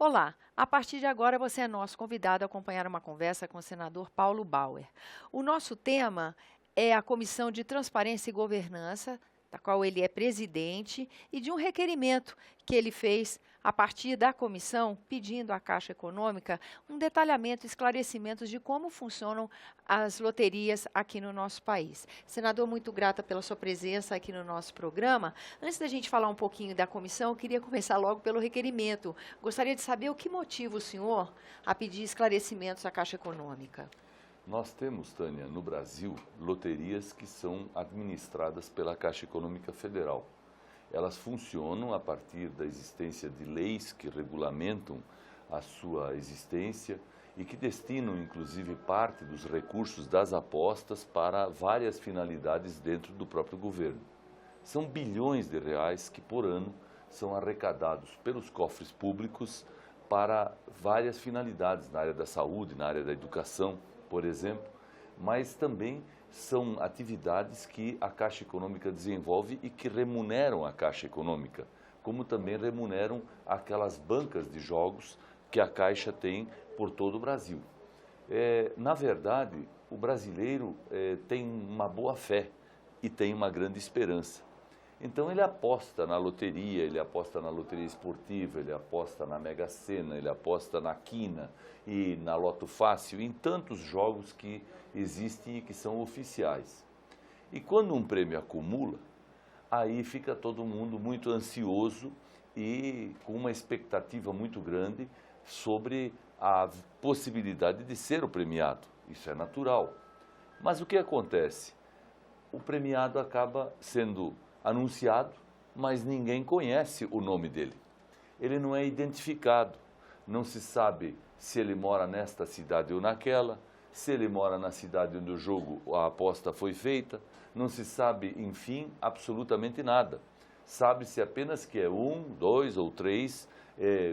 Olá, a partir de agora você é nosso convidado a acompanhar uma conversa com o senador Paulo Bauer. O nosso tema é a Comissão de Transparência e Governança, da qual ele é presidente, e de um requerimento que ele fez a partir da comissão, pedindo à Caixa Econômica um detalhamento, esclarecimentos de como funcionam as loterias aqui no nosso país. Senador, muito grata pela sua presença aqui no nosso programa. Antes da gente falar um pouquinho da comissão, eu queria começar logo pelo requerimento. Gostaria de saber o que motiva o senhor a pedir esclarecimentos à Caixa Econômica. Nós temos, Tânia, no Brasil, loterias que são administradas pela Caixa Econômica Federal. Elas funcionam a partir da existência de leis que regulamentam a sua existência e que destinam, inclusive, parte dos recursos das apostas para várias finalidades dentro do próprio governo. São bilhões de reais que, por ano, são arrecadados pelos cofres públicos para várias finalidades na área da saúde, na área da educação, por exemplo, mas também são atividades que a Caixa Econômica desenvolve e que remuneram a Caixa Econômica, como também remuneram aquelas bancas de jogos que a Caixa tem por todo o Brasil. Na verdade, o brasileiro tem uma boa fé e tem uma grande esperança. Então ele aposta na loteria, ele aposta na loteria esportiva, ele aposta na Mega Sena, ele aposta na Quina e na Loto Fácil, em tantos jogos que existem e que são oficiais. E quando um prêmio acumula, aí fica todo mundo muito ansioso e com uma expectativa muito grande sobre a possibilidade de ser o premiado. Isso é natural. Mas o que acontece? O premiado acaba sendo anunciado, mas ninguém conhece o nome dele. Ele não é identificado, não se sabe se ele mora nesta cidade ou naquela, se ele mora na cidade onde o jogo, a aposta foi feita, não se sabe, enfim, absolutamente nada. Sabe-se apenas que é 1, 2 ou 3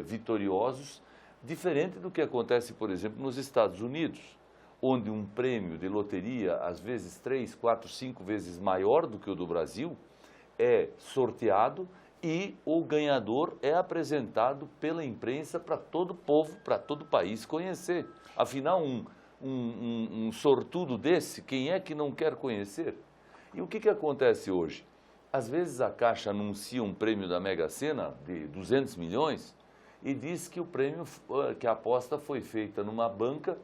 vitoriosos, diferente do que acontece, por exemplo, nos Estados Unidos, onde um prêmio de loteria, às vezes 3, 4, 5 vezes maior do que o do Brasil, é sorteado e o ganhador é apresentado pela imprensa para todo o povo, para todo o país conhecer. Afinal, um sortudo desse, quem é que não quer conhecer? E o que acontece hoje? Às vezes a Caixa anuncia um prêmio da Mega Sena de 200 milhões e diz que o prêmio, que a aposta foi feita numa banca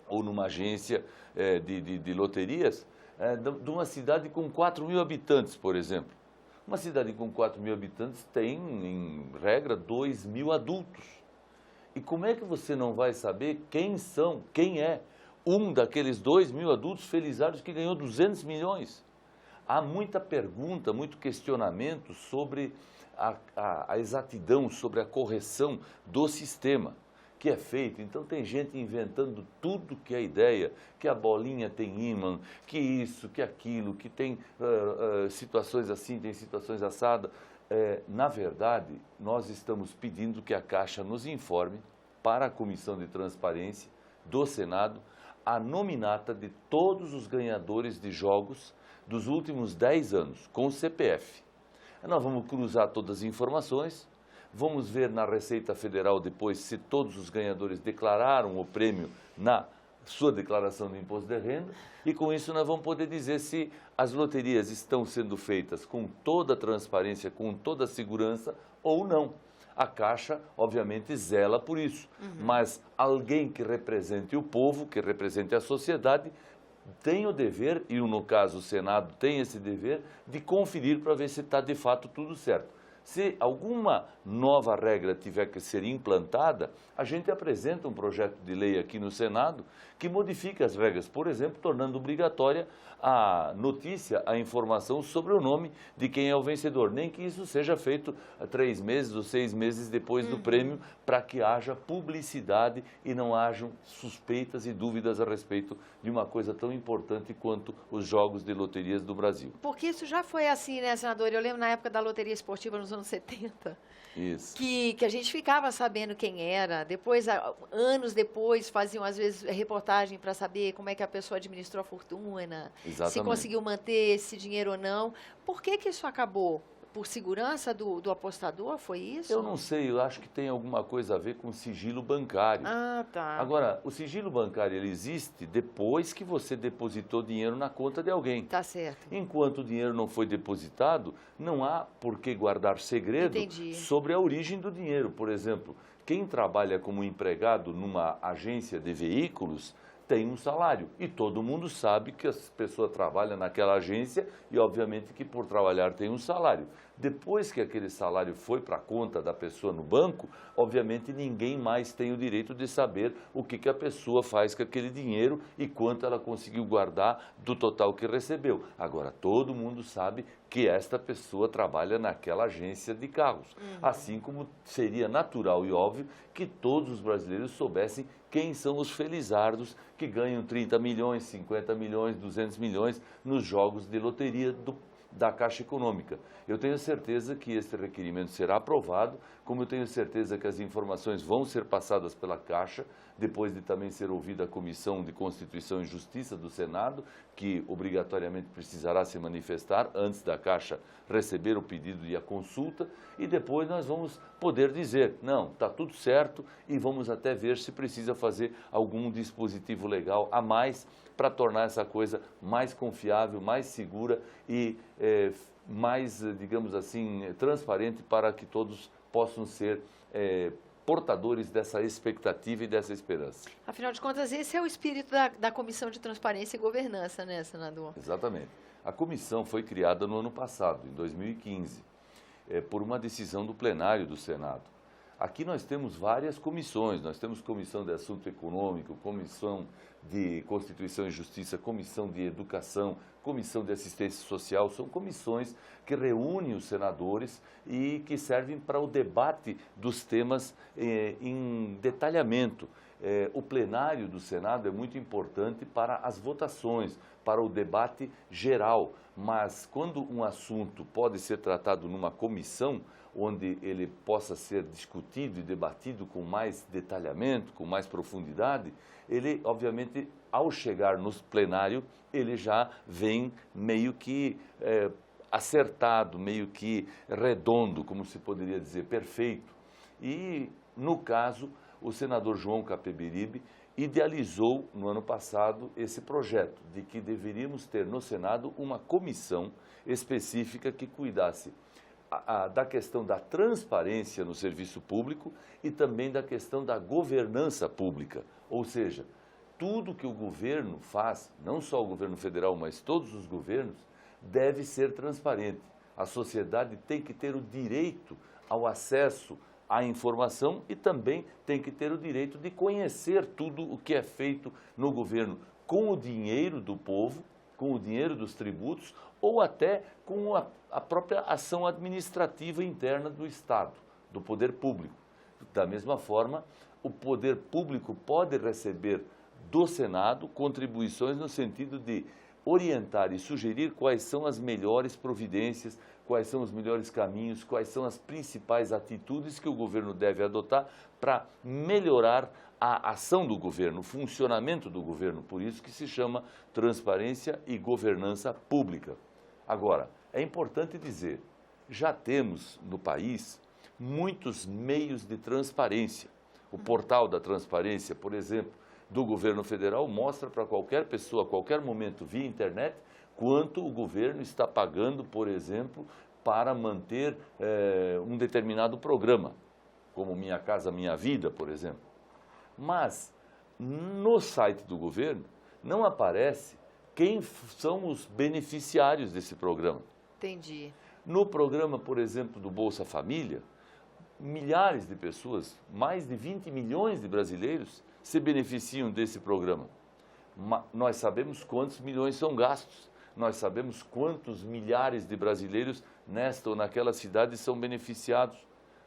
ou numa agência de loterias de uma cidade com 4 mil habitantes, por exemplo. Uma cidade com 4 mil habitantes tem, em regra, 2 mil adultos. E como é que você não vai saber quem é um daqueles 2 mil adultos felizardos que ganhou 200 milhões? Há muita pergunta, muito questionamento sobre a exatidão, sobre a correção do sistema que é feito. Então tem gente inventando tudo que é ideia, que a bolinha tem ímã, que isso, que aquilo, que tem situações assim, tem situações assadas. Na verdade, nós estamos pedindo que a Caixa nos informe para a Comissão de Transparência do Senado a nominata de todos os ganhadores de jogos dos últimos 10 anos, com o CPF. Nós vamos cruzar todas as informações. Vamos ver na Receita Federal depois se todos os ganhadores declararam o prêmio na sua declaração de imposto de renda e com isso nós vamos poder dizer se as loterias estão sendo feitas com toda a transparência, com toda a segurança ou não. A Caixa, obviamente, zela por isso, mas alguém que represente o povo, que represente a sociedade, tem o dever, e no caso o Senado tem esse dever, de conferir para ver se está de fato tudo certo. Se alguma nova regra tiver que ser implantada, a gente apresenta um projeto de lei aqui no Senado que modifica as regras, por exemplo, tornando obrigatória a notícia, a informação sobre o nome de quem é o vencedor, nem que isso seja feito 3 meses ou 6 meses depois do prêmio, para que haja publicidade e não hajam suspeitas e dúvidas a respeito de uma coisa tão importante quanto os jogos de loterias do Brasil. Porque isso já foi assim, né, senador? Eu lembro na época da loteria esportiva nos anos 70, Isso. que a gente ficava sabendo quem era. Depois, anos depois, faziam às vezes reportagem para saber como é que a pessoa administrou a fortuna, Exatamente. se conseguiu manter esse dinheiro ou não. Por que isso acabou? por segurança do apostador, foi isso? Eu não sei, eu acho que tem alguma coisa a ver com sigilo bancário. Ah, tá. Agora, o sigilo bancário ele existe depois que você depositou dinheiro na conta de alguém. Tá certo. Enquanto o dinheiro não foi depositado, não há por que guardar segredo Entendi. sobre a origem do dinheiro. Por exemplo, quem trabalha como empregado numa agência de veículos tem um salário. E todo mundo sabe que a pessoa trabalha naquela agência e, obviamente, que por trabalhar tem um salário. Depois que aquele salário foi para a conta da pessoa no banco, obviamente ninguém mais tem o direito de saber o que a pessoa faz com aquele dinheiro e quanto ela conseguiu guardar do total que recebeu. Agora, todo mundo sabe que esta pessoa trabalha naquela agência de carros. Assim como seria natural e óbvio que todos os brasileiros soubessem quem são os felizardos que ganham 30 milhões, 50 milhões, 200 milhões nos jogos de loteria da Caixa Econômica. Eu tenho certeza que este requerimento será aprovado, como eu tenho certeza que as informações vão ser passadas pela Caixa, depois de também ser ouvida a Comissão de Constituição e Justiça do Senado, que obrigatoriamente precisará se manifestar antes da Caixa receber o pedido e a consulta, e depois nós vamos poder dizer, não, está tudo certo, e vamos até ver se precisa fazer algum dispositivo legal a mais para tornar essa coisa mais confiável, mais segura e mais, digamos assim, transparente para que todos possam ser portadores dessa expectativa e dessa esperança. Afinal de contas, esse é o espírito da Comissão de Transparência e Governança, né, senador? Exatamente. A comissão foi criada no ano passado, em 2015, por uma decisão do plenário do Senado. Aqui nós temos várias comissões, nós temos Comissão de Assunto Econômico, Comissão de Constituição e Justiça, Comissão de Educação, Comissão de Assistência Social, são comissões que reúnem os senadores e que servem para o debate dos temas em detalhamento. O plenário do Senado é muito importante para as votações, para o debate geral, mas quando um assunto pode ser tratado numa comissão, onde ele possa ser discutido e debatido com mais detalhamento, com mais profundidade, ele, obviamente, ao chegar no plenário, ele já vem meio que acertado, meio que redondo, como se poderia dizer, perfeito. E, no caso, o senador João Capeberibe idealizou, no ano passado, esse projeto de que deveríamos ter no Senado uma comissão específica que cuidasse da questão da transparência no serviço público e também da questão da governança pública. Ou seja, tudo que o governo faz, não só o governo federal, mas todos os governos, deve ser transparente. A sociedade tem que ter o direito ao acesso à informação e também tem que ter o direito de conhecer tudo o que é feito no governo com o dinheiro do povo, com o dinheiro dos tributos ou até com a própria ação administrativa interna do Estado, do poder público. Da mesma forma, o poder público pode receber do Senado contribuições no sentido de orientar e sugerir quais são as melhores providências, quais são os melhores caminhos, quais são as principais atitudes que o governo deve adotar para melhorar a ação do governo, o funcionamento do governo. Por isso que se chama transparência e governança pública. Agora, é importante dizer, já temos no país muitos meios de transparência. O portal da transparência, por exemplo, do governo federal mostra para qualquer pessoa, a qualquer momento, via internet, quanto o governo está pagando, por exemplo, para manter um determinado programa, como Minha Casa Minha Vida, por exemplo. Mas, no site do governo, não aparece quem são os beneficiários desse programa. Entendi. No programa, por exemplo, do Bolsa Família, milhares de pessoas, mais de 20 milhões de brasileiros, se beneficiam desse programa. Nós sabemos quantos milhões são gastos, nós sabemos quantos milhares de brasileiros nesta ou naquela cidade são beneficiados,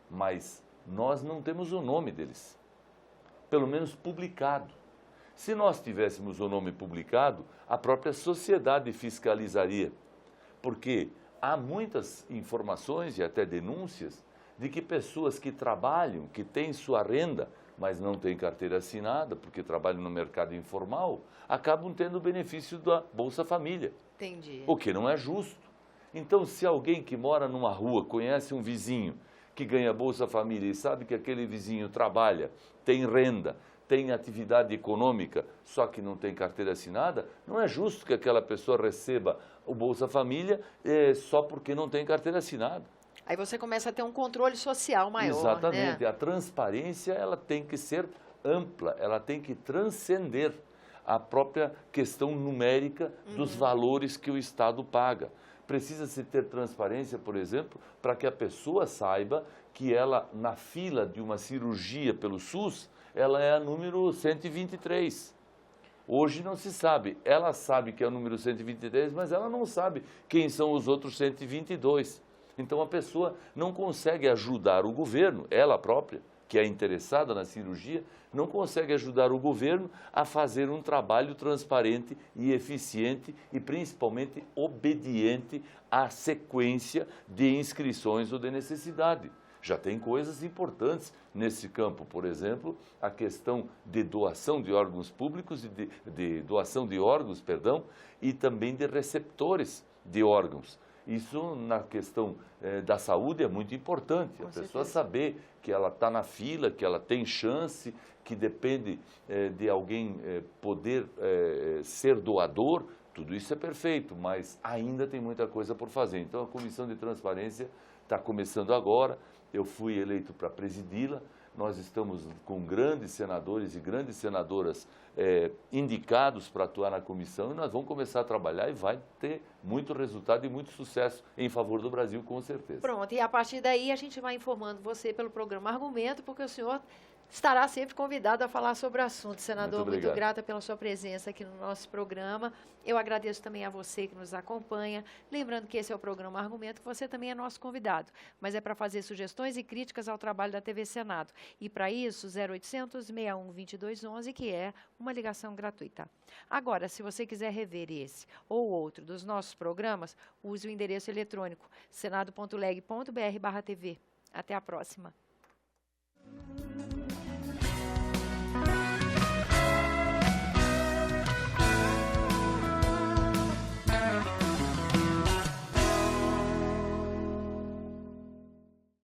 mas nós não temos o nome deles, pelo menos publicado. Se nós tivéssemos o nome publicado, a própria sociedade fiscalizaria, porque há muitas informações e até denúncias de que pessoas que trabalham, que têm sua renda, mas não têm carteira assinada, porque trabalham no mercado informal, acabam tendo o benefício da Bolsa Família. Entendi. O que não é justo. Então, se alguém que mora numa rua conhece um vizinho que ganha Bolsa Família e sabe que aquele vizinho trabalha, tem renda, tem atividade econômica, só que não tem carteira assinada, não é justo que aquela pessoa receba o Bolsa Família só porque não tem carteira assinada. Aí você começa a ter um controle social maior, Exatamente. né? A transparência ela tem que ser ampla, ela tem que transcender a própria questão numérica dos valores que o Estado paga. Precisa-se ter transparência, por exemplo, para que a pessoa saiba que ela, na fila de uma cirurgia pelo SUS, ela é a número 123. Hoje não se sabe. Ela sabe que é o número 123, mas ela não sabe quem são os outros 122. Então a pessoa não consegue ajudar o governo, ela própria, que é interessada na cirurgia, não consegue ajudar o governo a fazer um trabalho transparente e eficiente e principalmente obediente à sequência de inscrições ou de necessidade. Já tem coisas importantes nesse campo, por exemplo, a questão de doação de órgãos públicos, de doação de órgãos, perdão, e também de receptores de órgãos. Isso, na questão da saúde, é muito importante. A pessoa saber que ela está na fila, que ela tem chance, que depende de alguém poder ser doador, tudo isso é perfeito, mas ainda tem muita coisa por fazer. Então, a Comissão de Transparência está começando agora. Eu fui eleito para presidi-la. Nós estamos com grandes senadores e grandes senadoras indicados para atuar na comissão e nós vamos começar a trabalhar e vai ter muito resultado e muito sucesso em favor do Brasil, com certeza. Pronto, e a partir daí a gente vai informando você pelo programa Argumento, porque o senhor estará sempre convidado a falar sobre o assunto. Senador, muito grata pela sua presença aqui no nosso programa. Eu agradeço também a você que nos acompanha. Lembrando que esse é o programa Argumento, que você também é nosso convidado, mas é para fazer sugestões e críticas ao trabalho da TV Senado. E para isso, 0800 61 2211, que é uma ligação gratuita. Agora, se você quiser rever esse ou outro dos nossos programas, use o endereço eletrônico senado.leg.br/tv. Até a próxima.